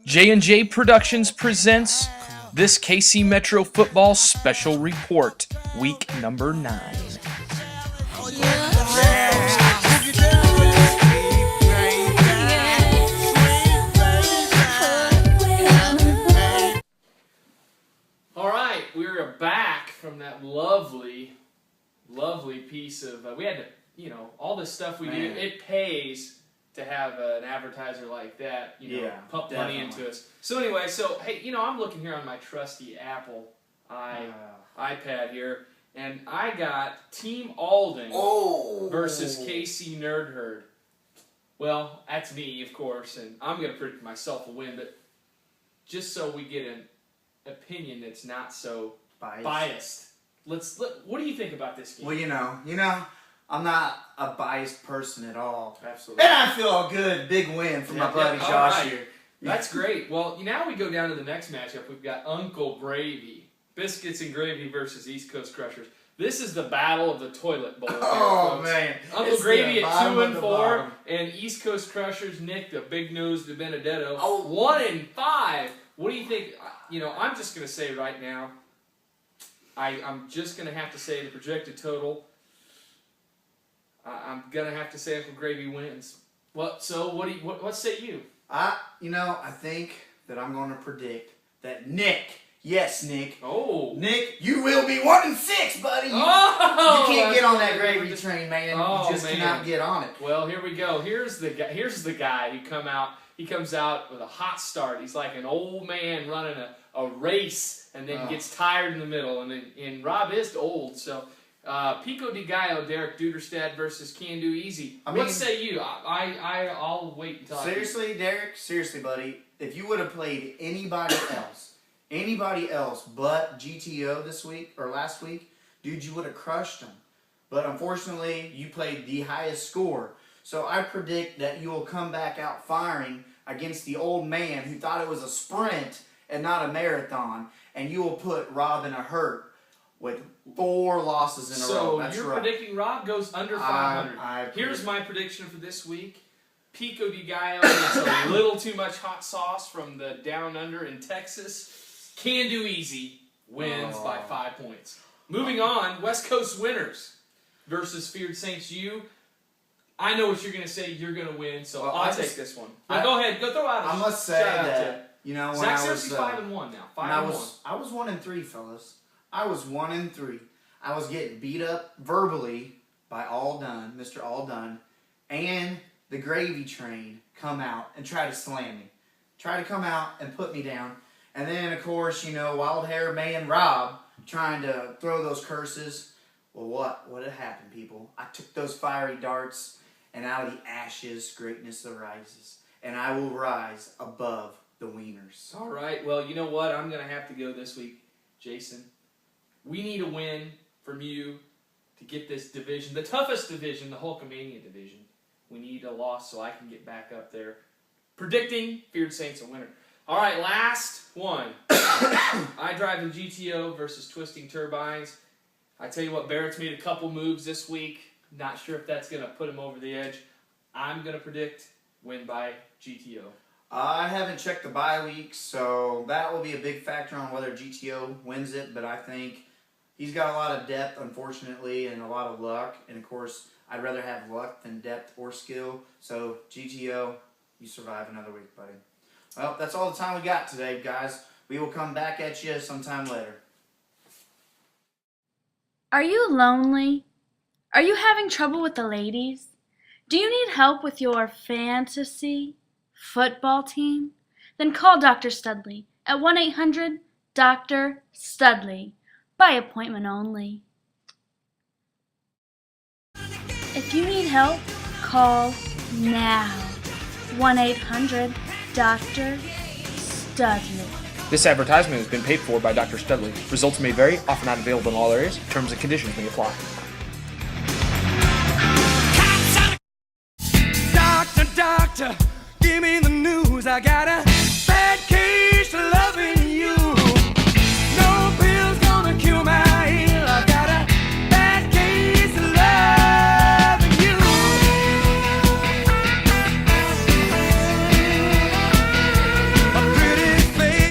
J&J Productions presents this Kcmetro football special report, week number 9. All right, we're back from that lovely piece of, we had to, all this stuff we do, it pays to have an advertiser like that, pump money into us. So anyway, hey, I'm looking here on my trusty Apple iPad here, and I got Team Alden versus KC Nerd Herd. Well, that's me, of course, and I'm going to predict myself a win, but just so we get an opinion that's not so biased. What do you think about this game? Well, I'm not a biased person at all. Absolutely. And I feel a good big win for my buddy Josh here. That's great. Well, now we go down to the next matchup. We've got Uncle Gravy, Biscuits and Gravy versus East Coast Crushers. This is the battle of the toilet bowl. Oh, man. Uncle Gravy at 2-4, and East Coast Crushers, Nick, the big nose, the Benedetto, 1-5. What do you think? I'm just going to say right now, I'm just going to have to say the projected total. I'm going to have to say Uncle Gravy wins. What say you? I think that I'm going to predict that Nick, yes, Nick. Oh. Nick, you will be 1-6, buddy. You can't get on that gravy train, man. You just cannot get on it. Well, here we go. Here's the guy who comes out with a hot start. He's like an old man running a race and then gets tired in the middle. And Rob is old, so Pico de Gallo, Derek Duderstad versus Can Do Easy. What say you? I'll wait until seriously, Derek, seriously, buddy, if you would have played anybody else but GTO this week or last week, dude, you would have crushed them. But unfortunately, you played the highest score. So I predict that you will come back out firing against the old man who thought it was a sprint and not a marathon, and you will put Rob in a hurt with 4 losses in a row. So you're predicting Rob goes under 500. Here's my prediction for this week. Pico de Gallo gets a little too much hot sauce from the down under in Texas. Can Do Easy wins by 5 points. Moving on, West Coast winners versus Feared Saints U. I know what you're going to say. You're going to win, so I'll take this one. Go ahead. Go throw out a I must say that, when Zach I was 5-1 now. 5-1. I was 1-3, fellas. I was 1-3. I was getting beat up verbally by Mr. All Done, and the gravy train come out and try to slam me. Try to come out and put me down. And then, of course, wild hair man Rob trying to throw those curses. Well, what had happened, people? I took those fiery darts, and out of the ashes, greatness arises. And I will rise above the wieners. All right. Well, you know what? I'm going to have to go this week, Jason. We need a win from you to get this division, the toughest division, the Hulkamania division. We need a loss so I can get back up there. Predicting Feared Saints a winner. All right, last one. I drive in GTO versus Twisting Turbines. I tell you what, Barrett's made a couple moves this week. Not sure if that's going to put him over the edge. I'm going to predict win by GTO. I haven't checked the bye week, so that will be a big factor on whether GTO wins it, but I think he's got a lot of depth, unfortunately, and a lot of luck. And, of course, I'd rather have luck than depth or skill. So, GTO, you survive another week, buddy. Well, that's all the time we got today, guys. We will come back at you sometime later. Are you lonely? Are you having trouble with the ladies? Do you need help with your fantasy football team? Then call Dr. Studley at 1-800-DR-STUDLEY. By appointment only. If you need help, call now. 1-800-DR-STUDLEY. This advertisement has been paid for by Dr. Studley. Results may vary, often not available in all areas. Terms and conditions may apply. Doctor, give me the news. I got a